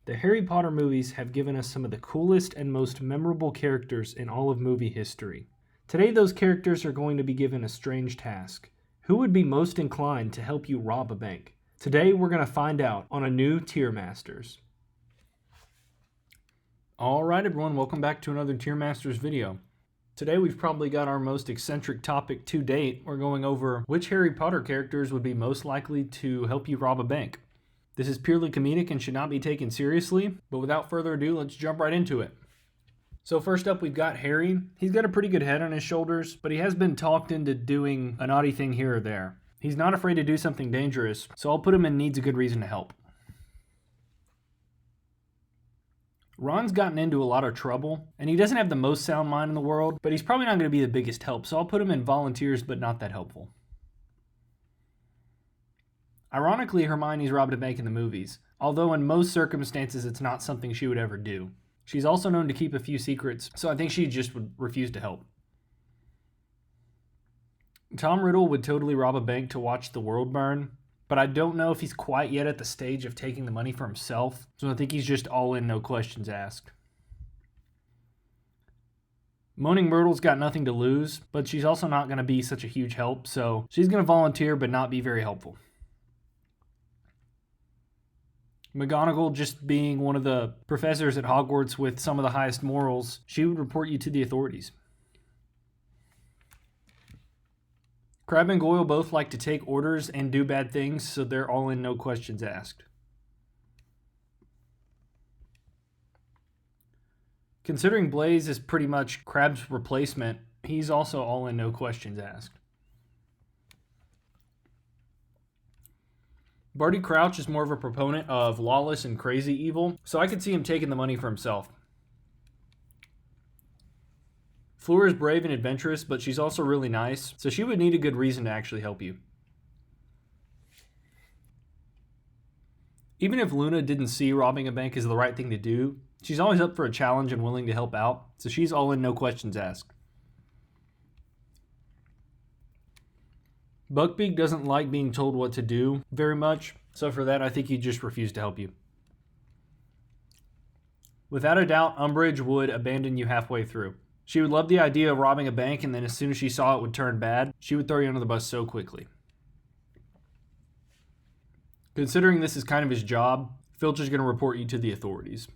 The Harry Potter movies have given us some of the coolest and most memorable characters in all of movie history. Today, those characters are going to be given a strange task. Who would be most inclined to help you rob a bank? Today, we're going to find out on a new Tier Masters. Alright everyone, welcome back to another Tier Masters video. Today we've probably got our most eccentric topic to date. We're going over which Harry Potter characters would be most likely to help you rob a bank. This is purely comedic and should not be taken seriously, but without further ado, let's jump right into it. So first up, we've got Harry. He's got a pretty good head on his shoulders, but he has been talked into doing a naughty thing here or there. He's not afraid to do something dangerous, so I'll put him in needs a good reason to help. Ron's gotten into a lot of trouble, and he doesn't have the most sound mind in the world, but he's probably not going to be the biggest help, so I'll put him in volunteers, but not that helpful. Ironically, Hermione's robbed a bank in the movies, although in most circumstances it's not something she would ever do. She's also known to keep a few secrets, so I think she just would refuse to help. Tom Riddle would totally rob a bank to watch the world burn, but I don't know if he's quite yet at the stage of taking the money for himself, so I think he's just all in, no questions asked. Moaning Myrtle's got nothing to lose, but she's also not going to be such a huge help, so she's going to volunteer but not be very helpful. McGonagall, just being one of the professors at Hogwarts with some of the highest morals, she would report you to the authorities. Crabbe and Goyle both like to take orders and do bad things, so they're all in, no questions asked. Considering Blaise is pretty much Crabbe's replacement, he's also all in, no questions asked. Barty Crouch is more of a proponent of lawless and crazy evil, so I could see him taking the money for himself. Fleur is brave and adventurous, but she's also really nice, so she would need a good reason to actually help you. Even if Luna didn't see robbing a bank as the right thing to do, she's always up for a challenge and willing to help out, so she's all in, no questions asked. Buckbeak doesn't like being told what to do very much, so for that I think he'd just refuse to help you. Without a doubt, Umbridge would abandon you halfway through. She would love the idea of robbing a bank, and then as soon as she saw it would turn bad, she would throw you under the bus so quickly. Considering this is kind of his job, Filch is going to report you to the authorities.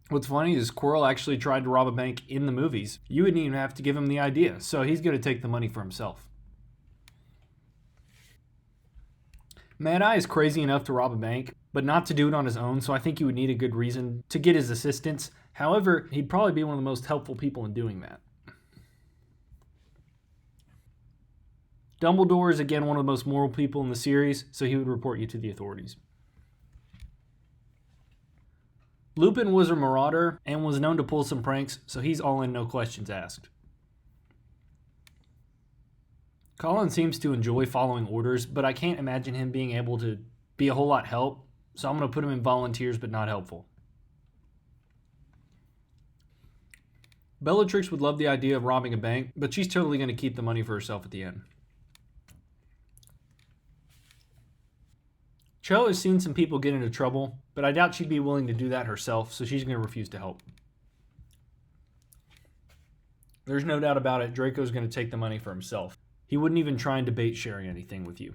What's funny is Quirrel actually tried to rob a bank in the movies. You wouldn't even have to give him the idea, so he's going to take the money for himself. Mad Eye is crazy enough to rob a bank, but not to do it on his own, so I think he would need a good reason to get his assistance. However, he'd probably be one of the most helpful people in doing that. Dumbledore is again one of the most moral people in the series, so he would report you to the authorities. Lupin was a marauder and was known to pull some pranks, so he's all in, no questions asked. Colin seems to enjoy following orders, but I can't imagine him being able to be a whole lot help, so I'm going to put him in volunteers but not helpful. Bellatrix would love the idea of robbing a bank, but she's totally going to keep the money for herself at the end. Cho has seen some people get into trouble, but I doubt she'd be willing to do that herself, so she's going to refuse to help. There's no doubt about it, Draco's going to take the money for himself. He wouldn't even try and debate sharing anything with you.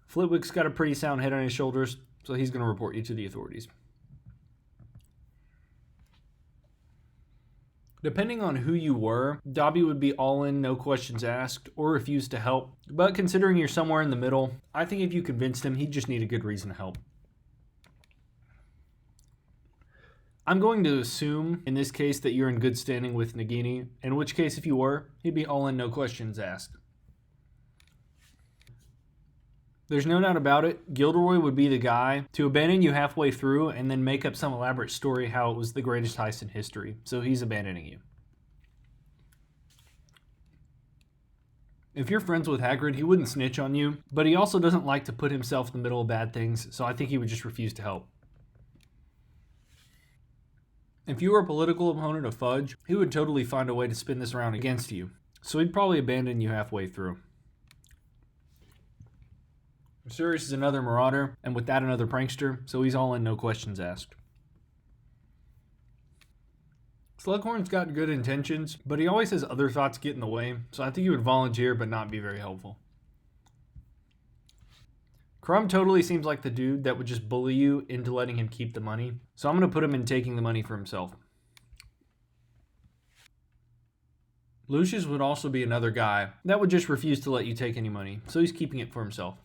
Flitwick's got a pretty sound head on his shoulders, so he's going to report you to the authorities. Depending on who you were, Dobby would be all in, no questions asked, or refuse to help. But considering you're somewhere in the middle, I think if you convinced him, he'd just need a good reason to help. I'm going to assume, in this case, that you're in good standing with Nagini, in which case, if you were, he'd be all in, no questions asked. There's no doubt about it, Gilderoy would be the guy to abandon you halfway through and then make up some elaborate story how it was the greatest heist in history, so he's abandoning you. If you're friends with Hagrid, he wouldn't snitch on you, but he also doesn't like to put himself in the middle of bad things, so I think he would just refuse to help. If you were a political opponent of Fudge, he would totally find a way to spin this around against you, so he'd probably abandon you halfway through. Sirius is another marauder, and with that another prankster, so he's all in, no questions asked. Slughorn's got good intentions, but he always has other thoughts get in the way, so I think he would volunteer but not be very helpful. Krum totally seems like the dude that would just bully you into letting him keep the money, so I'm going to put him in taking the money for himself. Lucius would also be another guy that would just refuse to let you take any money, so he's keeping it for himself.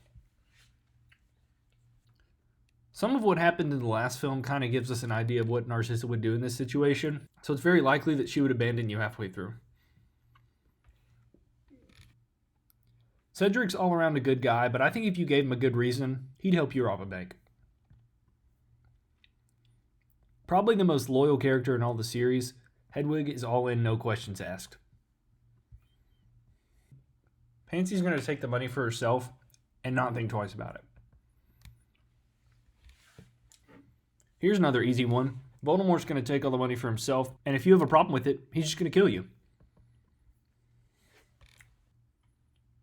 Some of what happened in the last film kind of gives us an idea of what Narcissa would do in this situation, so it's very likely that she would abandon you halfway through. Cedric's all around a good guy, but I think if you gave him a good reason, he'd help you rob a bank. Probably the most loyal character in all the series, Hedwig is all in, no questions asked. Pansy's going to take the money for herself and not think twice about it. Here's another easy one. Voldemort's going to take all the money for himself, and if you have a problem with it, he's just going to kill you.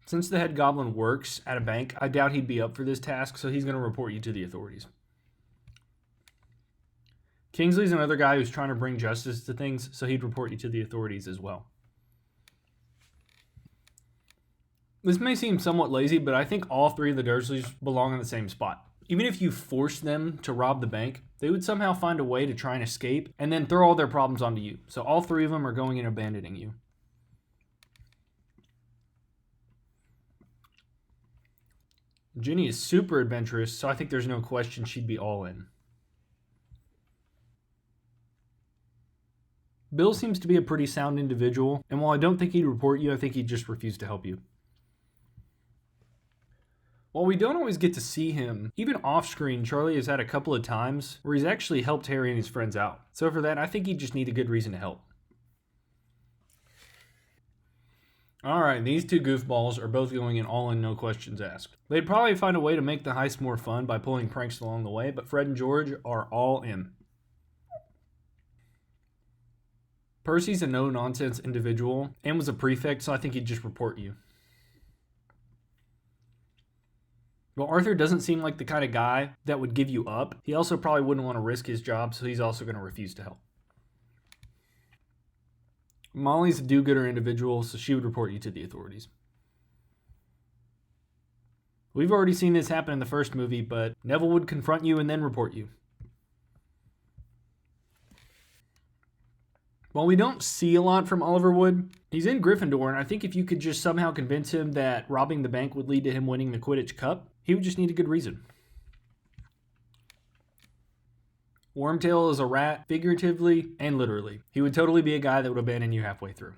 Since the head goblin works at a bank, I doubt he'd be up for this task, so he's going to report you to the authorities. Kingsley's another guy who's trying to bring justice to things, so he'd report you to the authorities as well. This may seem somewhat lazy, but I think all three of the Dursleys belong in the same spot. Even if you forced them to rob the bank, they would somehow find a way to try and escape and then throw all their problems onto you. So all three of them are going and abandoning you. Ginny is super adventurous, so I think there's no question she'd be all in. Bill seems to be a pretty sound individual, and while I don't think he'd report you, I think he'd just refuse to help you. While we don't always get to see him, even off-screen, Charlie has had a couple of times where he's actually helped Harry and his friends out. So for that, I think he'd just need a good reason to help. Alright, these two goofballs are both going in all in, no questions asked. They'd probably find a way to make the heist more fun by pulling pranks along the way, but Fred and George are all in. Percy's a no-nonsense individual and was a prefect, so I think he'd just report you. Well, Arthur doesn't seem like the kind of guy that would give you up. He also probably wouldn't want to risk his job, so he's also going to refuse to help. Molly's a do-gooder individual, so she would report you to the authorities. We've already seen this happen in the first movie, but Neville would confront you and then report you. While we don't see a lot from Oliver Wood, he's in Gryffindor, and I think if you could just somehow convince him that robbing the bank would lead to him winning the Quidditch Cup, he would just need a good reason. Wormtail is a rat, figuratively and literally. He would totally be a guy that would abandon you halfway through.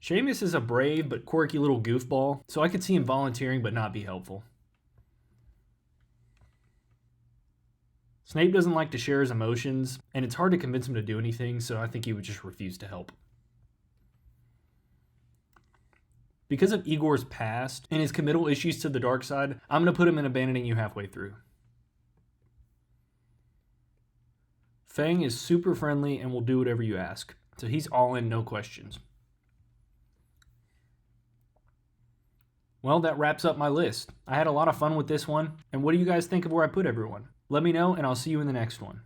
Seamus is a brave but quirky little goofball, so I could see him volunteering but not be helpful. Snape doesn't like to share his emotions, and it's hard to convince him to do anything, so I think he would just refuse to help. Because of Igor's past and his committal issues to the dark side, I'm going to put him in abandoning you halfway through. Fang is super friendly and will do whatever you ask, so he's all in, no questions. Well, that wraps up my list. I had a lot of fun with this one, and what do you guys think of where I put everyone? Let me know, and I'll see you in the next one.